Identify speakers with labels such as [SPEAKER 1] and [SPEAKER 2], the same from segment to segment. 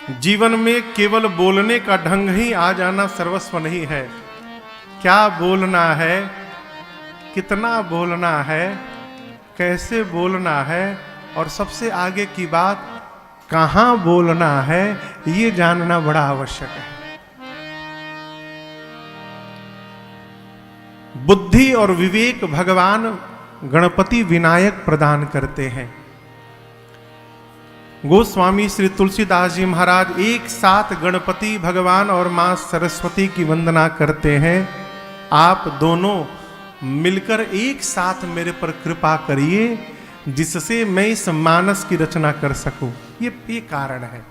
[SPEAKER 1] जीवन में केवल बोलने का ढंग ही आ जाना सर्वस्व नहीं है। क्या बोलना है, कितना बोलना है, कैसे बोलना है, और सबसे आगे की बात कहाँ बोलना है, ये जानना बड़ा आवश्यक है। बुद्धि और विवेक भगवान गणपति विनायक प्रदान करते हैं। गोस्वामी श्री तुलसीदास जी महाराज एक साथ गणपति भगवान और मां सरस्वती की वंदना करते हैं। आप दोनों मिलकर एक साथ मेरे पर कृपा करिए, जिससे मैं इस मानस की रचना कर सकूं। ये कारण है।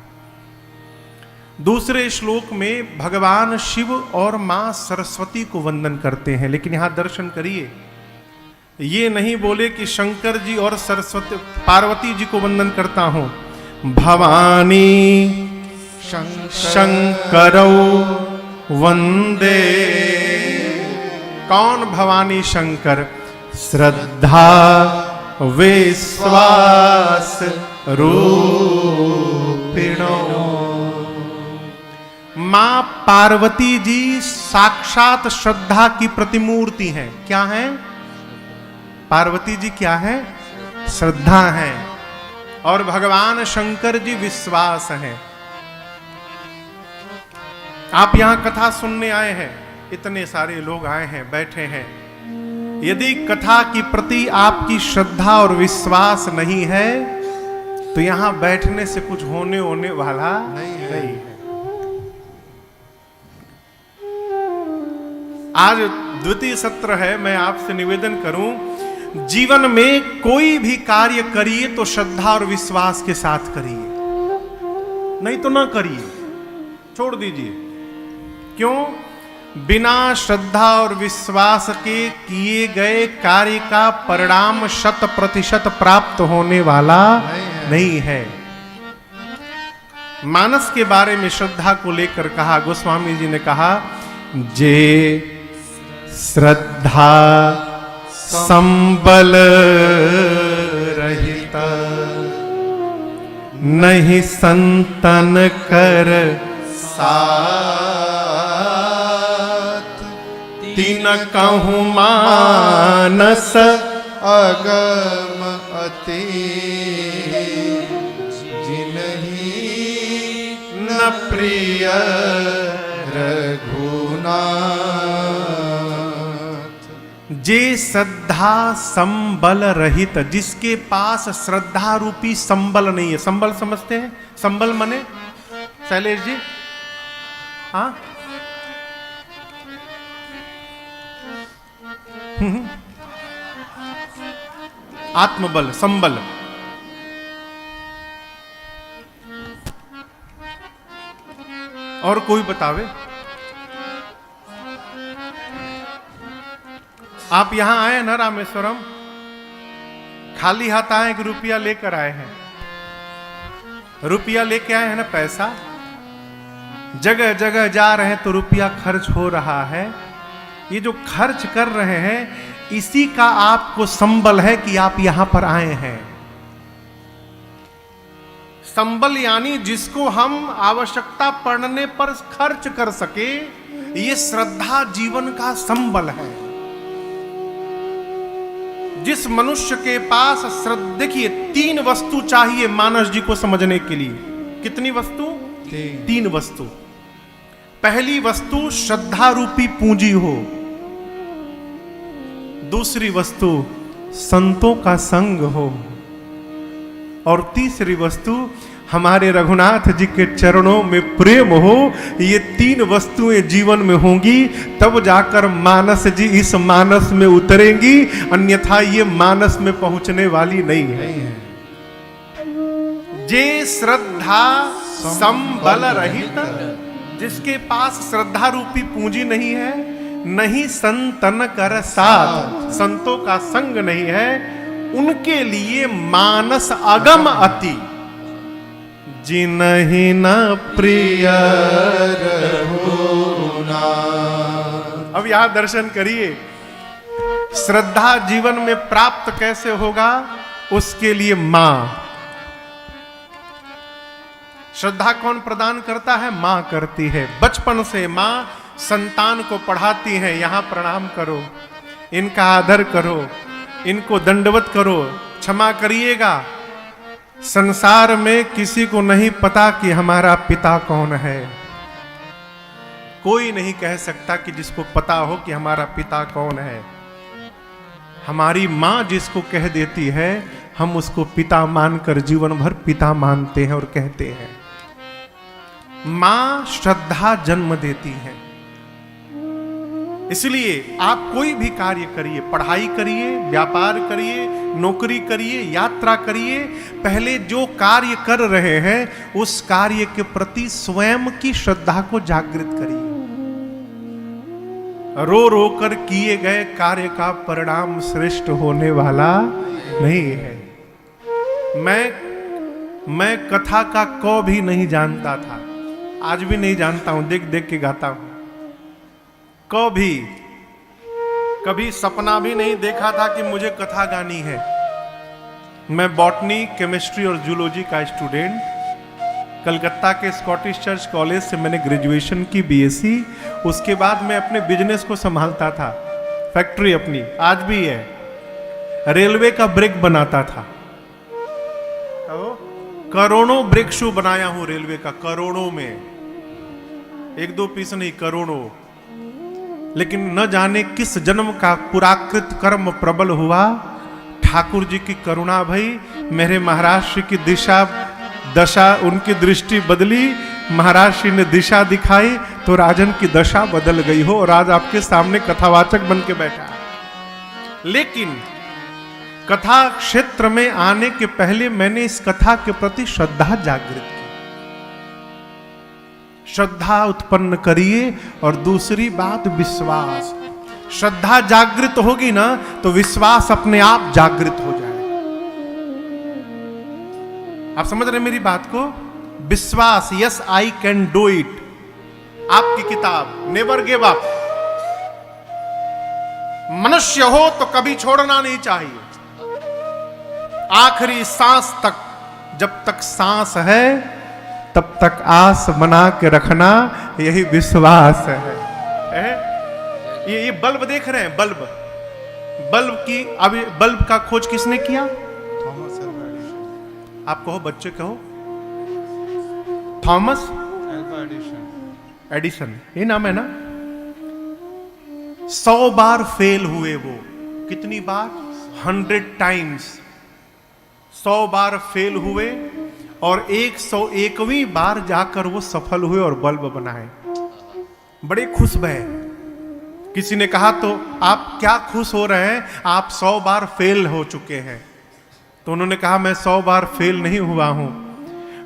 [SPEAKER 1] दूसरे श्लोक में भगवान शिव और मां सरस्वती को वंदन करते हैं, लेकिन यहां दर्शन करिए, ये नहीं बोले कि शंकर जी और सरस्वती पार्वती जी को वंदन करता हूं। भवानी शंकरौ वंदे। कौन भवानी शंकर? श्रद्धा विश्वास रूपिणो। मां पार्वती जी साक्षात श्रद्धा की प्रतिमूर्ति हैं। क्या हैं? पार्वती जी क्या है? श्रद्धा है। और भगवान शंकर जी विश्वास हैं। आप यहां कथा सुनने आए हैं, इतने सारे लोग आए हैं, बैठे हैं। यदि कथा की प्रति आपकी श्रद्धा और विश्वास नहीं है तो यहां बैठने से कुछ होने वाला नहीं है। आज द्वितीय सत्र है। मैं आपसे निवेदन करूं, जीवन में कोई भी कार्य करिए तो श्रद्धा और विश्वास के साथ करिए, नहीं तो ना करिए, छोड़ दीजिए। क्यों? बिना श्रद्धा और विश्वास के किए गए कार्य का परिणाम 100% प्राप्त होने वाला नहीं है। मानस के बारे में श्रद्धा को लेकर कहा, गोस्वामी जी ने कहा, जे श्रद्धा संबल रहित नहीं संतन कर साथ। तीन कहूँ मानस अगम अति जिन्हीं न प्रिय रघुनाथ। जे श्रद्धा संबल रहित, जिसके पास श्रद्धा रूपी संबल नहीं है। संबल समझते हैं? संबल माने शैलेश जी? हाँ, आत्मबल, संबल। और कोई बतावे? आप यहां आए ना रामेश्वरम, खाली हाथ आए कि रुपया लेकर आए हैं? रुपया लेके आए हैं ना, पैसा। जगह जगह जा रहे हैं तो रुपया खर्च हो रहा है। ये जो खर्च कर रहे हैं, इसी का आपको संबल है कि आप यहां पर आए हैं। संबल यानी जिसको हम आवश्यकता पड़ने पर खर्च कर सके, ये श्रद्धा जीवन का संबल है। जिस मनुष्य के पास श्रद्धा, देखिए 3 वस्तु चाहिए मानस जी को समझने के लिए। कितनी वस्तु? 3 वस्तु। पहली वस्तु श्रद्धा रूपी पूंजी हो। दूसरी वस्तु संतों का संग हो। और तीसरी वस्तु हमारे रघुनाथ जी के चरणों में प्रेम हो। ये 3 वस्तुएं जीवन में होंगी, तब जाकर मानस जी इस मानस में उतरेंगी, अन्यथा ये मानस में पहुंचने वाली नहीं है। जे श्रद्धा संबल रहित, जिसके पास श्रद्धा रूपी पूंजी नहीं है, नहीं संतन कर साथ, संतों का संग नहीं है, उनके लिए मानस अगम अति जिन्हीं न प्रिय रघुनाथ। अब यहां दर्शन करिए, श्रद्धा जीवन में प्राप्त कैसे होगा? उसके लिए मां श्रद्धा कौन प्रदान करता है? मां करती है। बचपन से मां संतान को पढ़ाती है, यहां प्रणाम करो, इनका आदर करो, इनको दंडवत करो, क्षमा करिएगा। संसार में किसी को नहीं पता कि हमारा पिता कौन है। कोई नहीं कह सकता कि जिसको पता हो कि हमारा पिता कौन है। हमारी मां जिसको कह देती है, हम उसको पिता मानकर जीवन भर पिता मानते हैं और कहते हैं। मां श्रद्धा जन्म देती है। इसलिए आप कोई भी कार्य करिए, पढ़ाई करिए, व्यापार करिए, नौकरी करिए, यात्रा करिए, पहले जो कार्य कर रहे हैं उस कार्य के प्रति स्वयं की श्रद्धा को जागृत करिए। रो रो कर किए गए कार्य का परिणाम श्रेष्ठ होने वाला नहीं है। मैं कथा का क भी नहीं जानता था, आज भी नहीं जानता हूं, देख देख के गाता हूं। कभी सपना भी नहीं देखा था कि मुझे कथा गानी है। मैं बॉटनी, केमिस्ट्री और जूलॉजी का स्टूडेंट, कलकत्ता के स्कॉटिश चर्च कॉलेज से मैंने ग्रेजुएशन की, बीएससी। उसके बाद मैं अपने बिजनेस को संभालता था, फैक्ट्री अपनी आज भी है, रेलवे का ब्रेक बनाता था। तो करोड़ों ब्रेक शू बनाया हूं रेलवे का, करोड़ों में, एक दो पीस नहीं, करोड़ों। लेकिन न जाने किस जन्म का पुराकृत कर्म प्रबल हुआ, ठाकुर जी की करुणा भई, मेरे महाराष्ट्र की दशा उनकी दृष्टि बदली, महाराष्ट्र ने दिशा दिखाई तो राजन की दशा बदल गई हो और आज आपके सामने कथावाचक बन के बैठा है। लेकिन कथा क्षेत्र में आने के पहले मैंने इस कथा के प्रति श्रद्धा जागृत की। श्रद्धा उत्पन्न करिए और दूसरी बात विश्वास। श्रद्धा जागृत होगी ना तो विश्वास अपने आप जागृत हो जाएगा। आप समझ रहे मेरी बात को? विश्वास, yes I can do it, आपकी किताब नेवर गिव अप। मनुष्य हो तो कभी छोड़ना नहीं चाहिए, आखिरी सांस तक। जब तक सांस है तब तक आस बना के रखना, यही विश्वास है। ये बल्ब देख रहे हैं, बल्ब की, अभी बल्ब का खोज किसने किया? Thomas Alva Edison. आप कहो, बच्चे कहो, थॉमस अल्वा एडिसन, ये नाम है ना। 100 बार फेल हुए वो। कितनी बार? 100 टाइम्स। 100 बार फेल हुए और 101वीं बार जाकर वो सफल हुए और बल्ब बनाए। बड़े खुश भये। किसी ने कहा तो आप क्या खुश हो रहे हैं? आप 100 बार फेल हो चुके हैं। तो उन्होंने कहा मैं 100 बार फेल नहीं हुआ हूं,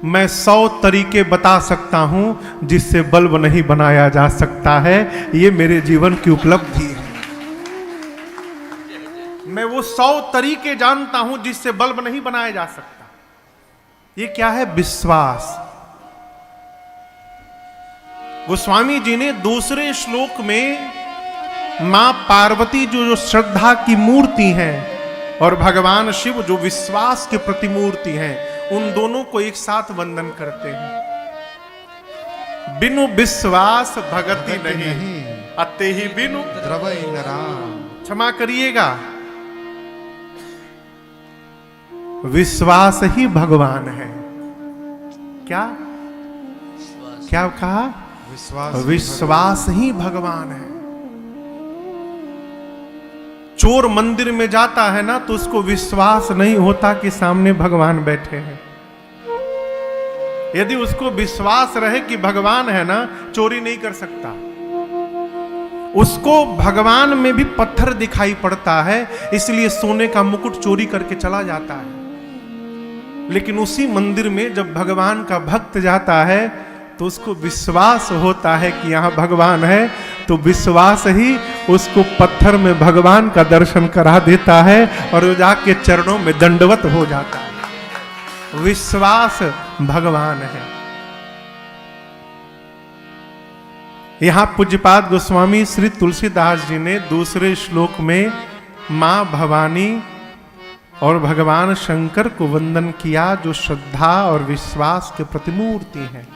[SPEAKER 1] मैं 100 तरीके बता सकता हूं जिससे बल्ब नहीं बनाया जा सकता है। ये मेरे जीवन की उपलब्धि है। मैं वो 100 तरीके जानता हूं जिससे बल्ब नहीं बनाया जा सकता। ये क्या है? विश्वास। गोस्वामी जी ने दूसरे श्लोक में मां पार्वती जो श्रद्धा की मूर्ति हैं और भगवान शिव जो विश्वास के प्रतिमूर्ति हैं, उन दोनों को एक साथ वंदन करते हैं। बिनु विश्वास भगति नहीं, अते ही बिनु द्रवै नराम। क्षमा करिएगा, विश्वास ही भगवान है। क्या क्या कहा? विश्वास ही भगवान है। चोर मंदिर में जाता है ना तो उसको विश्वास नहीं होता कि सामने भगवान बैठे हैं। यदि उसको विश्वास रहे कि भगवान है ना, चोरी नहीं कर सकता। उसको भगवान में भी पत्थर दिखाई पड़ता है, इसलिए सोने का मुकुट चोरी करके चला जाता है। लेकिन उसी मंदिर में जब भगवान का भक्त जाता है तो उसको विश्वास होता है कि यहां भगवान है, तो विश्वास ही उसको पत्थर में भगवान का दर्शन करा देता है और वो जाके चरणों में दंडवत हो जाता है। विश्वास भगवान है। यहां पूज्यपाद गोस्वामी श्री तुलसीदास जी ने दूसरे श्लोक में मां भवानी और भगवान शंकर को वंदन किया जो श्रद्धा और विश्वास के प्रतिमूर्ति हैं।